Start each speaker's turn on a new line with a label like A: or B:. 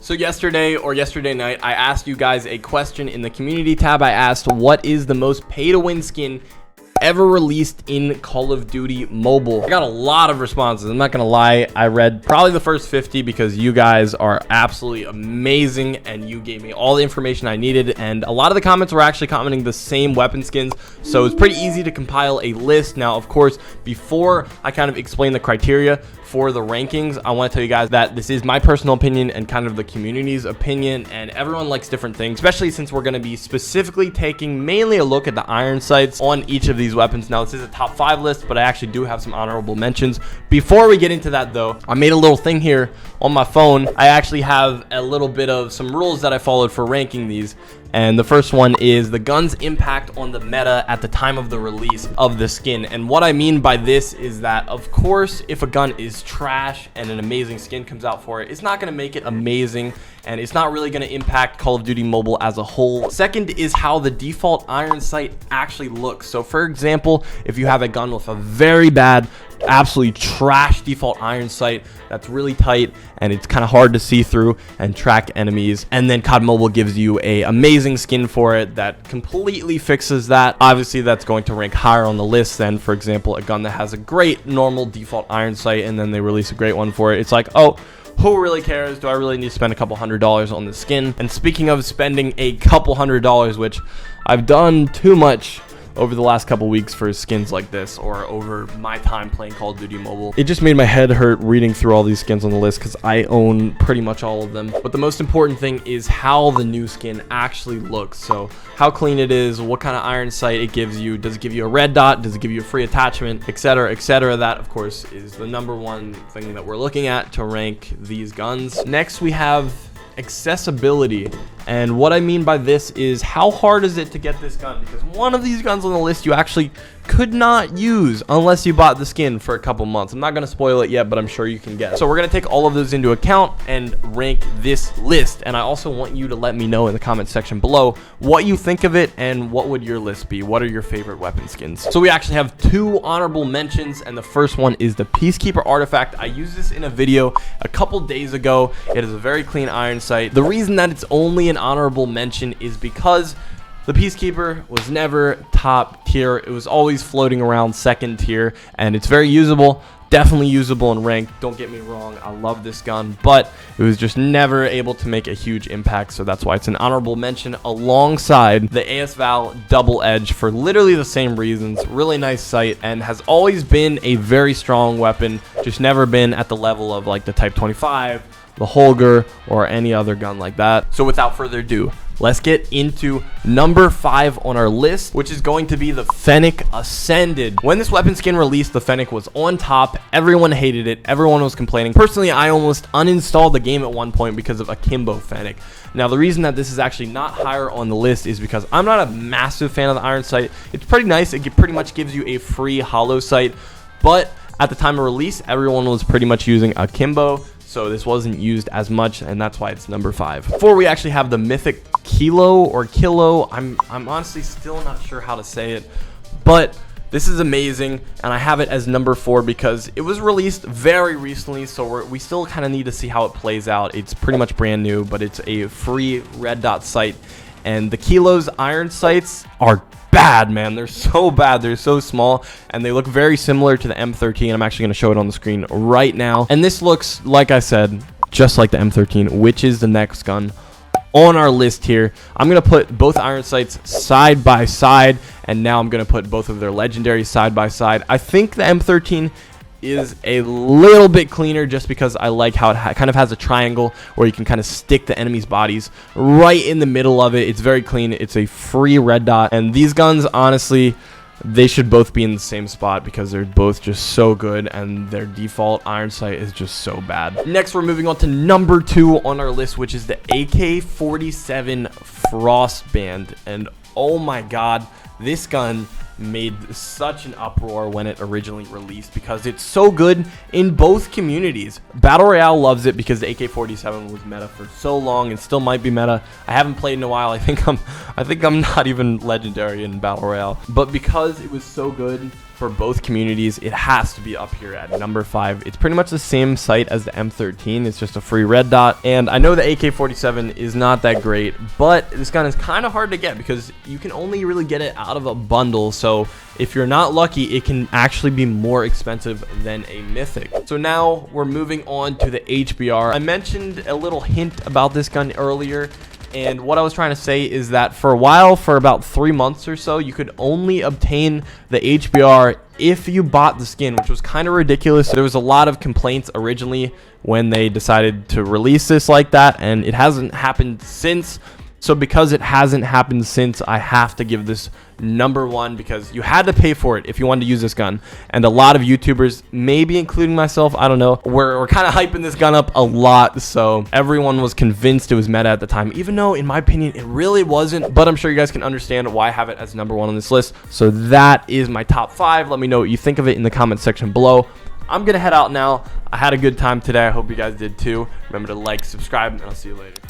A: So yesterday night, I asked you guys a question in the community tab. I asked, what is the most pay-to-win skin ever released in Call of Duty Mobile? I got a lot of responses. I'm not gonna lie, I read probably the first 50 because you guys are absolutely amazing and you gave me all the information I needed, and a lot of the comments were actually commenting the same weapon skins, so it's pretty easy to compile a list. Now, of course, before I kind of explain the criteria for the rankings, I want to tell you guys that this is my personal opinion and kind of the community's opinion, and everyone likes different things, especially since we're going to be specifically taking mainly a look at the iron sights on each of these weapons. Now, this is a top 5 list, but I actually do have some honorable mentions. Before we get into that though, I made a little thing here on my phone. I actually have a little bit of some rules that I followed for ranking these. And the first one is the gun's impact on the meta at the time of the release of the skin. And what I mean by this is that, of course, if a gun is trash and an amazing skin comes out for it, it's not going to make it amazing, and it's not really going to impact Call of Duty Mobile as a whole. Second is how the default iron sight actually looks. So for example, if you have a gun with a very bad, absolutely trash default iron sight that's really tight and it's kind of hard to see through and track enemies, and then COD Mobile gives you a amazing skin for it that completely fixes that, obviously that's going to rank higher on the list than, for example, a gun that has a great normal default iron sight and then they release a great one for it. It's like, oh, who really cares? Do I really need to spend a couple $100s on the skin? And speaking of spending a couple $100s, which I've done too much over the last couple weeks for skins like this, or over my time playing Call of Duty Mobile, it just made my head hurt reading through all these skins on the list because I own pretty much all of them. But the most important thing is how the new skin actually looks. So how clean it is, what kind of iron sight it gives you, does it give you a red dot, does it give you a free attachment, etc, etc. That, of course, is the number one thing that we're looking at to rank these guns. Next, we have accessibility, and what I mean by this is how hard is it to get this gun, because one of these guns on the list you actually could not use unless you bought the skin for a couple months. I'm not going to spoil it yet, but I'm sure you can guess. So we're going to take all of those into account and rank this list, and I also want you to let me know in the comment section below what you think of it and what would your list be. What are your favorite weapon skins? So we actually have 2 honorable mentions, and the first one is the Peacekeeper artifact. I used this in a video a couple days ago. It is a very clean iron sight. The reason that it's only an honorable mention is because the Peacekeeper was never top tier. It was always floating around second tier, and it's very usable, definitely usable in ranked. Don't get me wrong, I love this gun, but it was just never able to make a huge impact, so that's why it's an honorable mention alongside the AS-Val Double Edge for literally the same reasons. Really nice sight and has always been a very strong weapon, just never been at the level of like the Type 25, the Holger, or any other gun like that. So without further ado, let's get into number 5 on our list, which is going to be the Fennec Ascended. When this weapon skin released, the Fennec was on top. Everyone hated it. Everyone was complaining. Personally, I almost uninstalled the game at one point because of Akimbo Fennec. Now, the reason that this is actually not higher on the list is because I'm not a massive fan of the iron sight. It's pretty nice. It pretty much gives you a free hollow sight, but at the time of release, everyone was pretty much using Akimbo, so this wasn't used as much, and that's why it's number 5. Before we actually have the mythic Kilo or Kilo, I'm honestly still not sure how to say it, but this is amazing, and I have it as number 4 because it was released very recently, so we still kind of need to see how it plays out. It's pretty much brand new, but it's a free red dot sight, and the Kilo's iron sights are bad, man. They're so bad. They're so small, and they look very similar to the M13. I'm actually going to show it on the screen right now, and this looks, like I said, just like the M13, which is the next gun on our list here. I'm going to put both iron sights side by side, and now I'm going to put both of their legendaries side by side. I think the M13 is a little bit cleaner just because I like how it kind of has a triangle where you can kind of stick the enemy's bodies right in the middle of it. It's very clean. It's a free red dot, and these guns, honestly, they should both be in the same spot because they're both just so good, and their default iron sight is just so bad. Next, we're moving on to number 2 on our list, which is the AK47 Frostband, and oh my god, this gun made such an uproar when it originally released because it's so good in both communities. Battle Royale loves it because the AK-47 was meta for so long and still might be meta. I haven't played in a while. I think I'm not even legendary in Battle Royale, but because it was so good for both communities, it has to be up here at number 5. It's pretty much the same sight as the M13. It's just a free red dot. And I know the AK47 is not that great, but this gun is kind of hard to get because you can only really get it out of a bundle. So if you're not lucky, it can actually be more expensive than a mythic. So now we're moving on to the HBR. I mentioned a little hint about this gun earlier. And what I was trying to say is that for a while, for about 3 months or so, you could only obtain the HBR if you bought the skin, which was kind of ridiculous. There was a lot of complaints originally when they decided to release this like that, and it hasn't happened since. So because it hasn't happened since, I have to give this number 1 because you had to pay for it if you wanted to use this gun. And a lot of YouTubers, maybe including myself, I don't know, we're kind of hyping this gun up a lot. So everyone was convinced it was meta at the time, even though in my opinion, it really wasn't. But I'm sure you guys can understand why I have it as number 1 on this list. So that is my top 5. Let me know what you think of it in the comment section below. I'm going to head out now. I had a good time today. I hope you guys did too. Remember to like, subscribe, and I'll see you later.